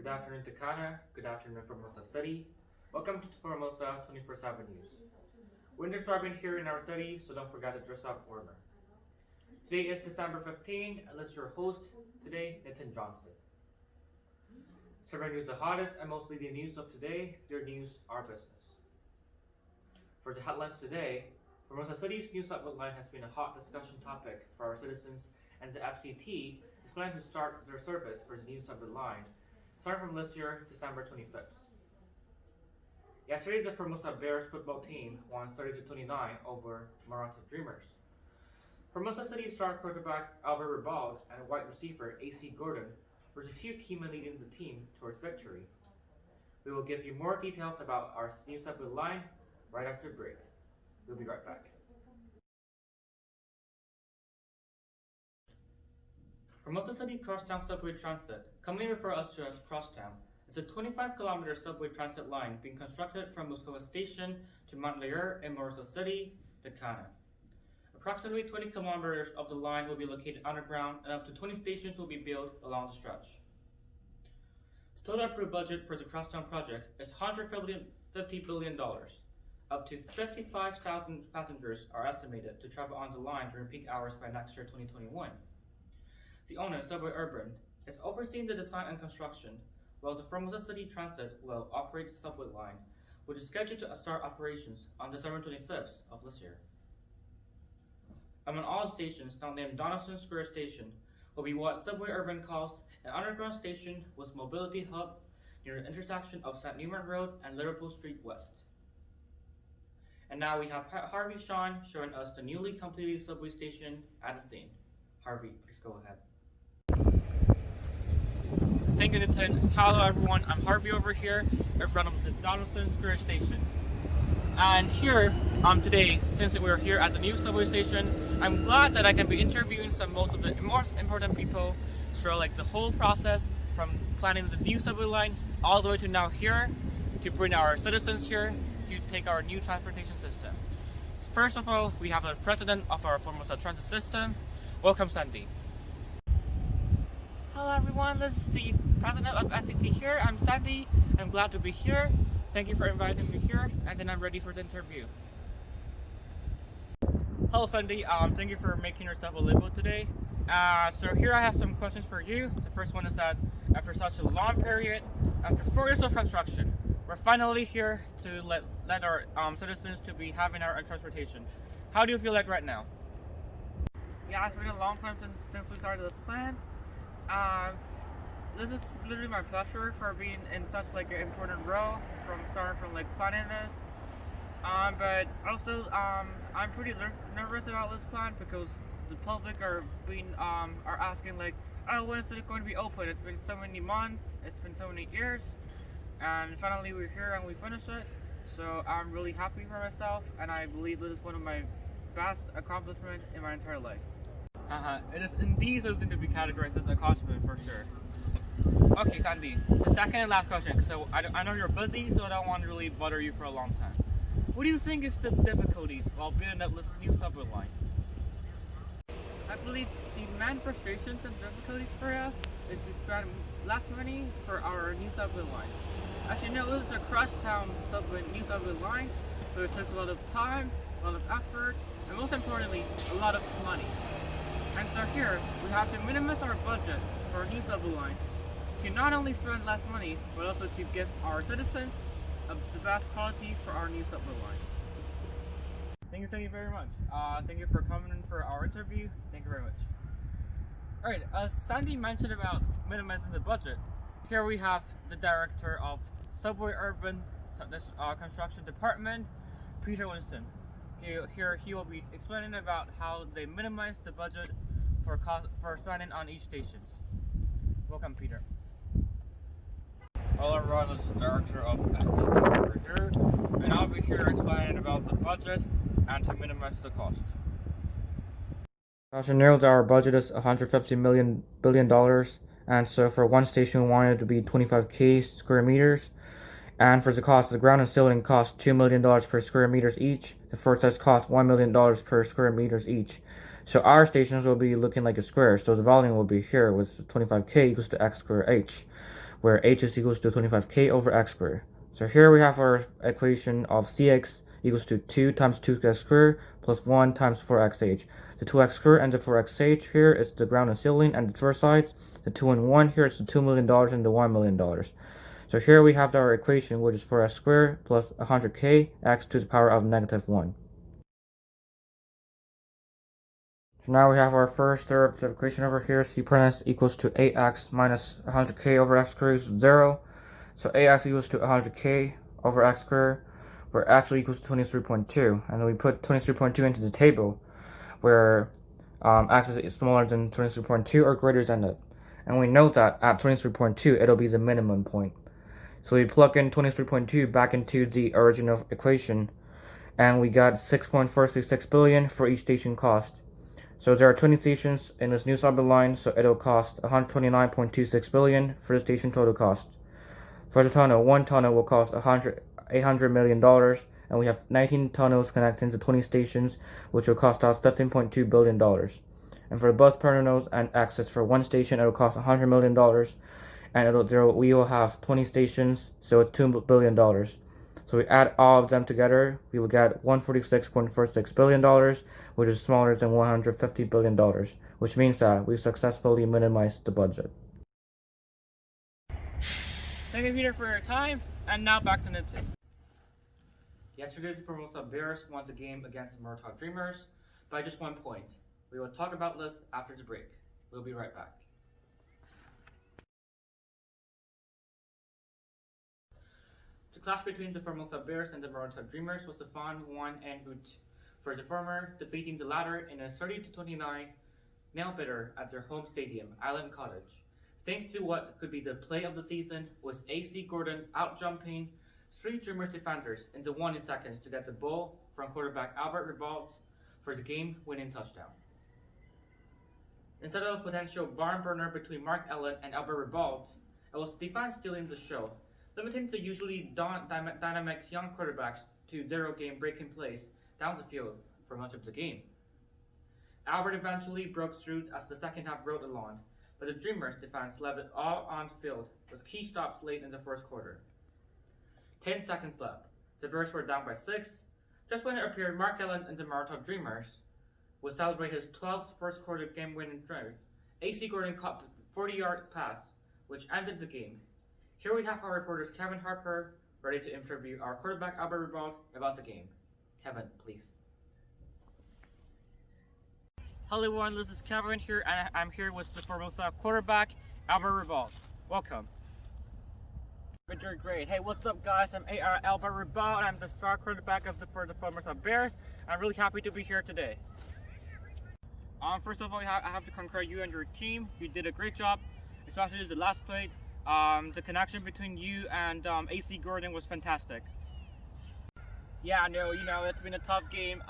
Good afternoon, Takana. Good afternoon, Formosa City. Welcome to Formosa 24/7 News. Winter's arriving here in our city, so don't forget to dress up warmer. Today is December 15, and this is your host today, Nitin Johnson. Serving news the hottest and most leading news of today, your news, our business. For the headlines today, Formosa City's new subway line has been a hot discussion topic for our citizens, and the FCT is planning to start their service for the new subway line starting from this year, December 25th. Yesterday, the Formosa Bears football team won 30-29 over Maratha Dreamers. Formosa City star quarterback Albert Ribald and wide receiver AC Gordon were the two key men leading the team towards victory. We will give you more details about our new subway line right after the break. We'll be right back. Formosa City Crosstown Subway Transit, commonly referred to as Crosstown, is a 25-kilometer subway transit line being constructed from Muskoka Station to Montlayer in Morrisville City, Takana. Approximately 20 kilometers of the line will be located underground, and up to 20 stations will be built along the stretch. The total approved budget for the Crosstown project is $150 billion. Up to 55,000 passengers are estimated to travel on the line during peak hours by next year, 2021. The owner, Subway Urban, is overseeing the design and construction, while the Formosa City Transit will operate the subway line, which is scheduled to start operations on December 25th of this year. Among all stations, now named Donaldson Square Station, will be what Subway Urban calls an underground station with mobility hub near the intersection of St. Newman Road and Liverpool Street West. And now we have Harvey Sean showing us the newly completed subway station at the scene. Harvey, please go ahead. Thank you, Nitin. Hello, everyone. I'm Harvey over here in front of the Donaldson Square Station. And here, today, since we're here at the new subway station, I'm glad that I can be interviewing most of the most important people through the whole process from planning the new subway line all the way to now here to bring our citizens here to take our new transportation system. First of all, we have the president of our Formosa Transit System. Welcome, Sandy. Hello everyone, this is the president of FCT here. I'm Sandy. I'm glad to be here. Thank you for inviting me here, and then I'm ready for the interview. Hello Sandy, thank you for making yourself available today. So here I have some questions for you. The first one is that after such a long period, after 4 years of construction, we're finally here to let our citizens to be having our transportation. How do you feel like right now? Yeah, it's been a long time since we started this plan. This is literally my pleasure for being in such an important role from starting from planning this. But also I'm pretty nervous about this plan because the public are asking oh, when is it going to be open? It's been so many months, it's been so many years, and finally we're here and we finished it. So I'm really happy for myself, and I believe this is one of my best accomplishments in my entire life. It is indeed something to be categorized as an accomplishment for sure. Okay, Sandy, the second and last question, because I know you're busy, so I don't want to really bother you for a long time. What do you think is the difficulties while building up this new subway line? I believe the main frustrations and difficulties for us is to spend less money for our new subway line. As you know, this is a crosstown new subway line, so it takes a lot of time, a lot of effort, and most importantly, a lot of money. And so here, we have to minimize our budget for a new subway line to not only spend less money, but also to give our citizens the best quality for our new subway line. Thank you very much. Thank you for coming in for our interview. Thank you very much. Alright, as Sandy mentioned about minimizing the budget, here we have the director of Subway Urban Construction Department, Peter Winston. Here he will be explaining about how they minimize the budget for spending on each station. Welcome, Peter. Hello everyone, this is the director of SCT over here, and I'll be here explaining about the budget and to minimize the cost. As you know, our budget is $150 billion, and so for one station we wanted it to be 25k square meters. And for the cost, the ground and ceiling cost $2 million per square meters each. The floor size costs $1 million per square meters each. So our stations will be looking like a square. So the volume will be here with 25k equals to x squared h. where h is equals to 25k over x squared. So here we have our equation of cx equals to 2 times 2x squared plus 1 times 4xh. The 2x squared and the 4xh here is the ground and ceiling, and the first sides, the 2 and 1 here is the $2 million and the $1 million. So here we have our equation, which is 4x squared plus 100k x to the power of negative 1. So now we have our first derivative equation over here. C prime s equals to 8x minus 100k over x squared is 0. So ax equals to 100k over x squared, where x equals to 23.2. And then we put 23.2 into the table, where x is smaller than 23.2 or greater than it. And we know that at 23.2, it'll be the minimum point. So we plug in 23.2 back into the original equation, and we got 6.436 billion for each station cost. So there are 20 stations in this new subway line, so it'll cost 129.26 billion for the station total cost. For the tunnel, one tunnel will cost $800 million, and we have 19 tunnels connecting to 20 stations, which will cost us $15.2 billion. And for the bus terminals and access for one station, it'll cost $100 million, and we will have 20 stations, so it's $2 billion. So we add all of them together, we will get $146.46 billion, which is smaller than $150 billion, which means that we successfully minimized the budget. Thank you, Peter, for your time, and now back to Nitin. Yesterday's Formosa Bears won the game against the Murtaugh Dreamers by just 1 point. We will talk about this after the break. We'll be right back. The clash between the Formosa Bears and the Murtaugh Dreamers was a fun one en route for the former, defeating the latter in a 30-29 nail-biter at their home stadium, Island Cottage. Thanks to what could be the play of the season, was AC Gordon out-jumping Street Dreamers defenders in the 1 seconds to get the ball from quarterback Albert Ribault for the game-winning touchdown. Instead of a potential barn burner between Mark Ellen and Albert Ribault, it was defense stealing the show, limiting the usually dynamic young quarterbacks to zero game breaking plays down the field for much of the game. Albert eventually broke through as the second half rolled along, but the Dreamers' defense left it all on the field with key stops late in the first quarter. 10 seconds left. The Bears were down by 6. Just when it appeared Mark Ellen and the Murtaugh Dreamers would celebrate his 12th first quarter game-winning drive, AC Gordon caught the 40-yard pass, which ended the game. Here we have our reporters Kevin Harper ready to interview our quarterback Albert Ribault about the game. Kevin, please. Hello everyone, this is Kevin here, and I'm here with the Formosa quarterback Albert Ribault. Welcome. You're great. Hey, what's up, guys? I'm Albert Ribault, and I'm the star quarterback for the Formosa Bears. I'm really happy to be here today. First of all, I have to congratulate you and your team. You did a great job, especially the last play. The connection between you and AC Gordon was fantastic. Yeah, no, it's been a tough game,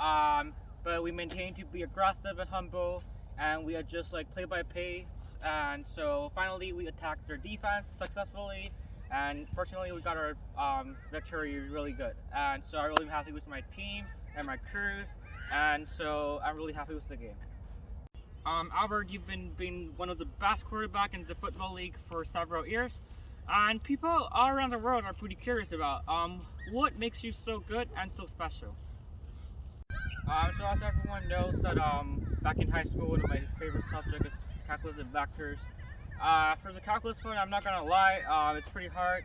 but we maintained to be aggressive and humble, and we adjust play by pace, and so finally we attacked their defense successfully, and fortunately we got our victory really good. And so I'm really happy with my team and my crews, and so I'm really happy with the game. Albert, you've been one of the best quarterbacks in the football league for several years, and people all around the world are pretty curious about what makes you so good and so special. So as everyone knows that back in high school, one of my favorite subjects is calculus and vectors. For the calculus part, I'm not gonna lie, it's pretty hard,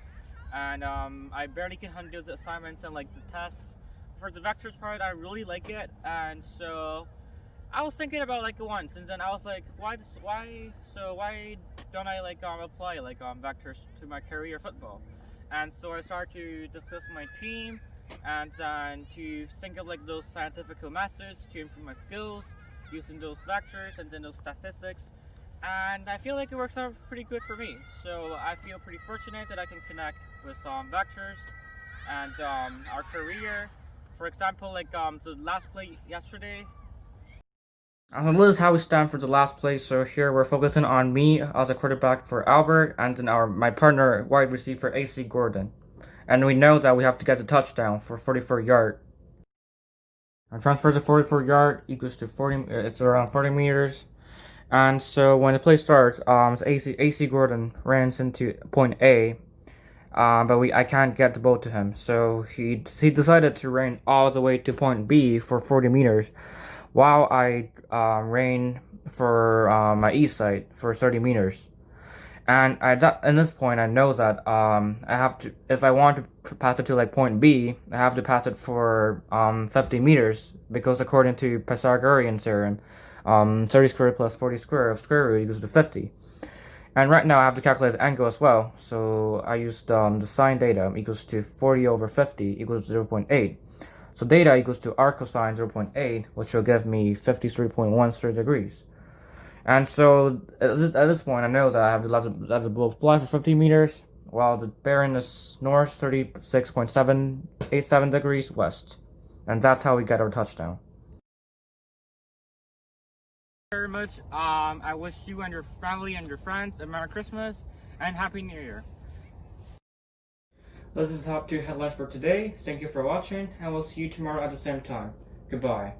and I barely can handle the assignments and the tests. For the vectors part, I really like it, and so I was thinking about it once, and then I was like, why don't I apply vectors to my career football? And so I started to discuss with my team, and then to think of those scientific methods to improve my skills using those vectors and then those statistics, and I feel like it works out pretty good for me. So I feel pretty fortunate that I can connect with vectors and our career. For example, the last play yesterday. So this is how we stand for the last play. So here we're focusing on me as a quarterback for Albert, and then my partner wide receiver AC Gordon. And we know that we have to get the touchdown for 44-yard. Our transfer to 44-yard equals to 40. It's around 40 meters, And so when the play starts, AC Gordon runs into point A, but I can't get the boat to him. So he decided to rain all the way to point B for 40 meters, while I ran for my east side for 30 meters. And at this point, I know that I have to, if I want to pass it to like point B, I have to pass it for 50 meters, because according to Pythagorean theorem, 30 squared plus 40 squared of square root equals to 50. And right now I have to calculate the angle as well, so I used the sine data equals to 40 over 50 equals 0.8. So data equals to arc cosine 0.8, which will give me 53.13 degrees. And so at this point, I know that I have to let the boat fly for 50 meters, while the bearing is north 36.787 degrees west. And that's how we get our touchdown. Very much. I wish you and your family and your friends a Merry Christmas and Happy New Year. This is the top 2 headlines for today. Thank you for watching, and we'll see you tomorrow at the same time. Goodbye.